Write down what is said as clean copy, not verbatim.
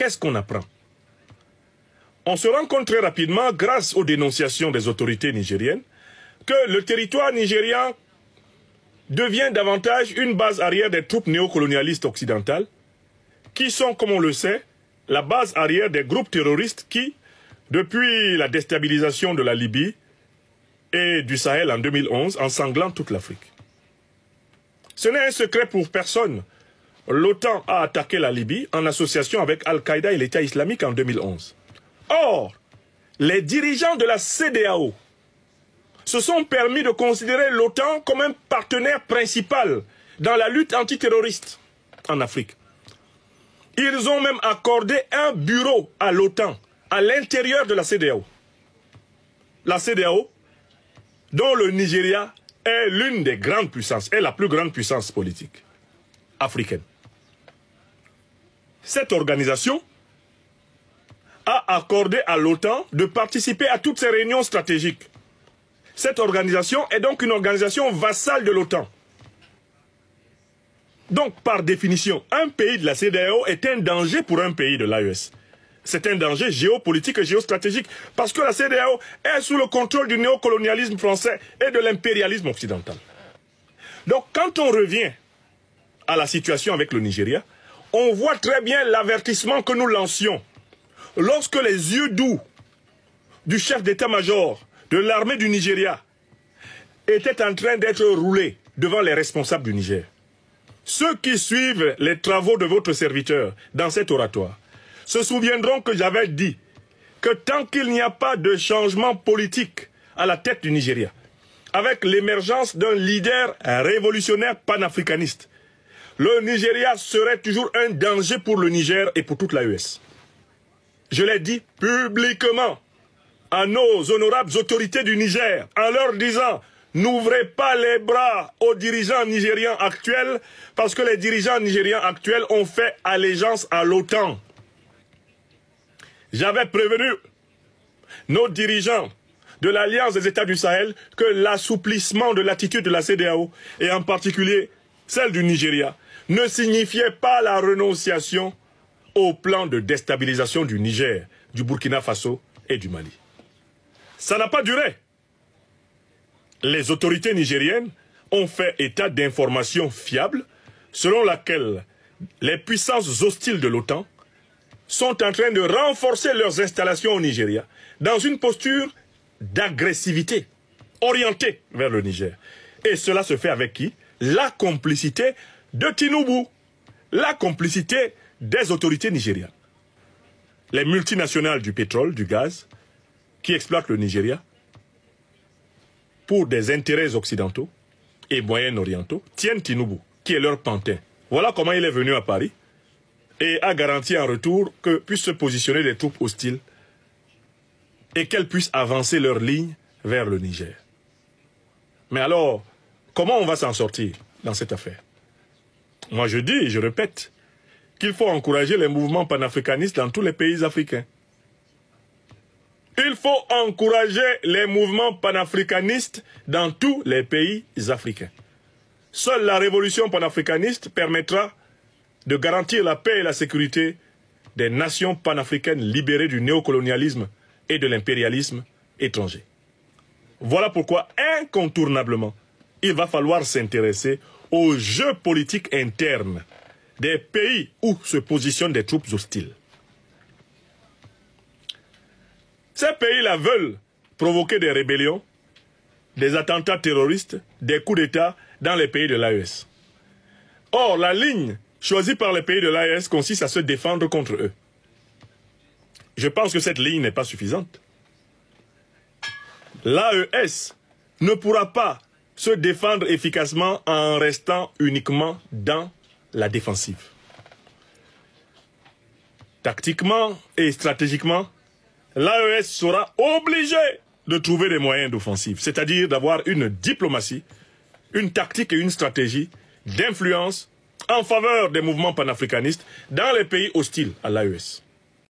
qu'est-ce qu'on apprend? On se rend compte très rapidement, grâce aux dénonciations des autorités nigériennes, que le territoire nigérian devient davantage une base arrière des troupes néocolonialistes occidentales, qui sont, comme on le sait, la base arrière des groupes terroristes qui, depuis la déstabilisation de la Libye et du Sahel en 2011, ensanglantent toute l'Afrique. Ce n'est un secret pour personne. L'OTAN a attaqué la Libye en association avec Al-Qaïda et l'État islamique en 2011. Or, les dirigeants de la CEDEAO se sont permis de considérer l'OTAN comme un partenaire principal dans la lutte antiterroriste en Afrique. Ils ont même accordé un bureau à l'OTAN à l'intérieur de la CEDEAO. La CEDEAO, dont le Nigeria est l'une des grandes puissances, est la plus grande puissance politique africaine. Cette organisation a accordé à l'OTAN de participer à toutes ces réunions stratégiques. Cette organisation est donc une organisation vassale de l'OTAN. Donc, par définition, un pays de la CEDEAO est un danger pour un pays de l'AES. C'est un danger géopolitique et géostratégique parce que la CEDEAO est sous le contrôle du néocolonialisme français et de l'impérialisme occidental. Donc, quand on revient à la situation avec le Nigeria, on voit très bien l'avertissement que nous lancions lorsque les yeux doux du chef d'état-major de l'armée du Nigeria étaient en train d'être roulés devant les responsables du Niger. Ceux qui suivent les travaux de votre serviteur dans cet oratoire se souviendront que j'avais dit que tant qu'il n'y a pas de changement politique à la tête du Nigeria, avec l'émergence d'un leader révolutionnaire panafricaniste, le Nigeria serait toujours un danger pour le Niger et pour toute l'AES. Je l'ai dit publiquement à nos honorables autorités du Niger, en leur disant: n'ouvrez pas les bras aux dirigeants nigérians actuels, parce que les dirigeants nigérians actuels ont fait allégeance à l'OTAN. J'avais prévenu nos dirigeants de l'Alliance des États du Sahel que l'assouplissement de l'attitude de la CEDEAO, et en particulier celle du Nigeria, ne signifiait pas la renonciation au plan de déstabilisation du Niger, du Burkina Faso et du Mali. Ça n'a pas duré. Les autorités nigériennes ont fait état d'informations fiables selon laquelle les puissances hostiles de l'OTAN sont en train de renforcer leurs installations au Nigeria dans une posture d'agressivité orientée vers le Niger. Et cela se fait avec qui? La complicité de Tinubu, la complicité des autorités nigérianes. Les multinationales du pétrole, du gaz, qui exploitent le Nigeria pour des intérêts occidentaux et moyen-orientaux, tiennent Tinubu, qui est leur pantin. Voilà comment il est venu à Paris et a garanti en retour que puissent se positionner des troupes hostiles et qu'elles puissent avancer leur ligne vers le Niger. Mais alors, comment on va s'en sortir dans cette affaire? Moi je dis et je répète qu'il faut encourager les mouvements panafricanistes dans tous les pays africains. Il faut encourager les mouvements panafricanistes dans tous les pays africains. Seule la révolution panafricaniste permettra de garantir la paix et la sécurité des nations panafricaines libérées du néocolonialisme et de l'impérialisme étranger. Voilà pourquoi, incontournablement, il va falloir s'intéresser aux jeux politiques internes des pays où se positionnent des troupes hostiles. Ces pays-là veulent provoquer des rébellions, des attentats terroristes, des coups d'État dans les pays de l'AES. Or, la ligne choisie par les pays de l'AES consiste à se défendre contre eux. Je pense que cette ligne n'est pas suffisante. L'AES ne pourra pas se défendre efficacement en restant uniquement dans la défensive. Tactiquement et stratégiquement, l'AES sera obligé de trouver des moyens d'offensive, c'est-à-dire d'avoir une diplomatie, une tactique et une stratégie d'influence en faveur des mouvements panafricanistes dans les pays hostiles à l'AES.